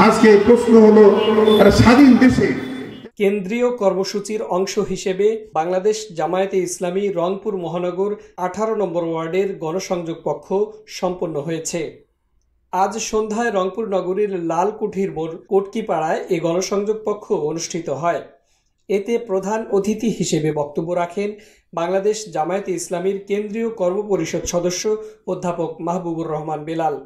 আজকে প্রশ্ন হলো স্বাধীন দেশে কেন্দ্রীয় কর্মসূচির অংশ হিসেবে বাংলাদেশ জামায়াতে ইসলামী রংপুর মহানগর 18 নম্বর ওয়ার্ডের গণসংযোগ কক্ষ সম্পন্ন হয়েছে। আজ সন্ধ্যায় রংপুর নগরীর লালকুঠির মোড় কোটকিপাড়ায় এই গণসংযোগ কক্ষ অনুষ্ঠিত হয়। এতে প্রধান অতিথি হিসেবে বক্তব্য রাখেন বাংলাদেশ জামায়াতে ইসলামীর কেন্দ্রীয় কর্মপরিষদ সদস্য অধ্যাপক মাহবুবুর রহমান বেলাল।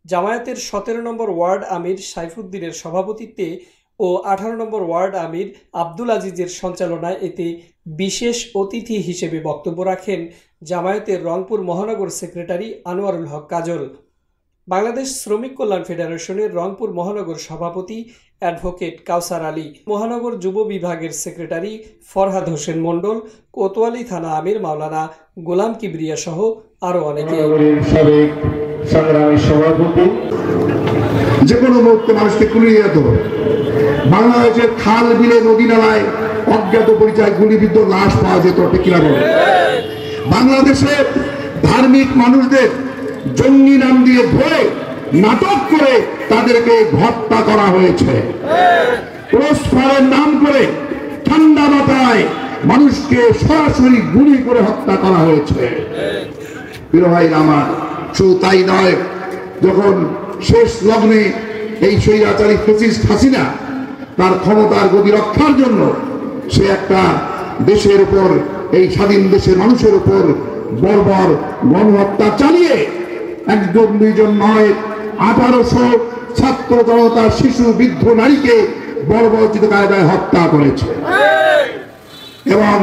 জামায়াতের 17 নম্বর ওয়ার্ড আমির সাইফুদ্দিনের সভাপতিত্বে ও 18 নম্বর ওয়ার্ড আমির আব্দুল আজিজের সঞ্চালনায় এতে বিশেষ অতিথি হিসেবে বক্তব্য রাখেন জামায়াতের রংপুর মহানগর সেক্রেটারি আনোয়ারুল হক কাজল। বাংলাদেশ শ্রমিক কল্যাণ ফেডারেশনের রংপুর মহানগর সভাপতি অ্যাডভোকেট কাউসার আলী, মহানগর যুব বিভাগের সেক্রেটারি ফরহাদ হোসেন মণ্ডল, কোতোয়ালি থানা আমির মাওলানা গোলাম কিবরিয়া সহ আরো অনেকে। যে কোনো মুহূর্তে মানুষকে কুলিয়ে যেত। বাংলাদেশের খাল বিলে নদী নালায় অজ্ঞাত পরিচয় গুলিবিদ্ধ লাশ পাওয়া যেত। কিনা বলে বাংলাদেশে ধার্মিক মানুষদের জঙ্গি নাম দিয়ে ধরে নাটক করে তাদেরকে হত্যা করা হয়েছে। ক্রসফায়ারের নাম করে ঠান্ডা মাথায় মানুষকে সরাসরি গুলি করে হত্যা করা হয়েছে। প্রিয় ভাইরা আমার, শুধু তাই নয়, যখন শেষ লগ্নে এই স্বৈরাচারী ফ্যাসিস্ট হাসিনা তার ক্ষমতার গতি রক্ষার জন্য সে একটা দেশের উপর, এই স্বাধীন দেশের মানুষের উপর বর্বর গণহত্যা চালিয়ে একজন দুইজন নয় 1800 ছাত্র জনতা, শিশু, বৃদ্ধ, নারীকে বর্বরচিত কায়দায় হত্যা করেছে। এবং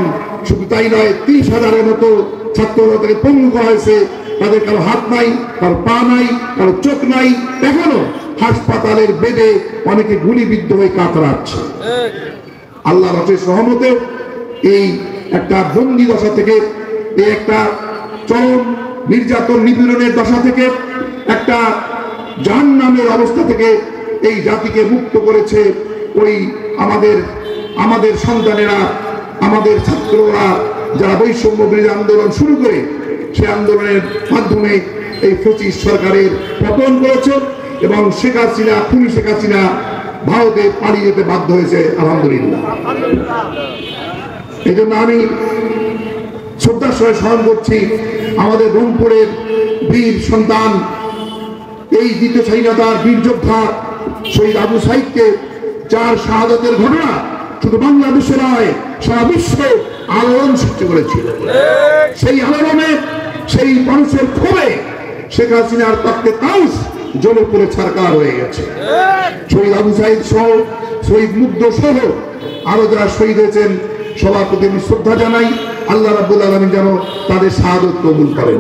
শুধু তাই নয়, 30,000-এর মতো ছাত্র জনতাকে পঙ্গু করা হয়েছে। তাদের কারো হাত নাই, কারো পা নাই, কারো চোখ নাই। এখনো হাসপাতালের বেডে অনেকে গুলিবিদ্ধ হয়ে কাতরাচ্ছে। আল্লাহ রাসূলের রহমতে এই একটা বন্দি দশা থেকে, এই একটা চরম নির্যাতন নিপীড়নের দশা থেকে, একটা জাহান্নামের অবস্থা থেকে এই জাতিকে মুক্ত করেছে ওই আমাদের সন্তানেরা, আমাদের ছাত্ররা, যারা বৈষম্য বিরোধী আন্দোলন শুরু করে সে আন্দোলনের মাধ্যমে এই ফ্যাসিস্ট সরকারের পতন করেছে এবং শেখ হাসিনা ভারতে পালিয়ে যেতে বাধ্য হয়েছে। আলহামদুলিল্লাহ। এই জন্য আমি শ্রদ্ধার সঙ্গে স্মরণ করছি আমাদের রংপুরের বীর সন্তান, এই দ্বিতীয় স্বাধীনতার বীর যোদ্ধা শহীদ আবু সাইদকে, যার শাহাদাতের ঘটনা শুধু বাংলাদেশে নয় সারা বিশ্বে আলোড়ন সৃষ্টি করেছিল। সেই আলোড়নে, সেই মানুষের ক্ষোভে শেখ হাসিনার তত্ত্বে তাউস জ্বলে পড়ে ছারকার হয়ে গেছে। শহীদ আবু সাইদ সহ, শহীদ মুগ্ধ সহ আরো যারা শহীদ হয়েছেন সবার প্রতি আমি শ্রদ্ধা জানাই। আল্লাহ রাব্বুল আলামিন যেন তাদের শাহাদাত কবুল করেন।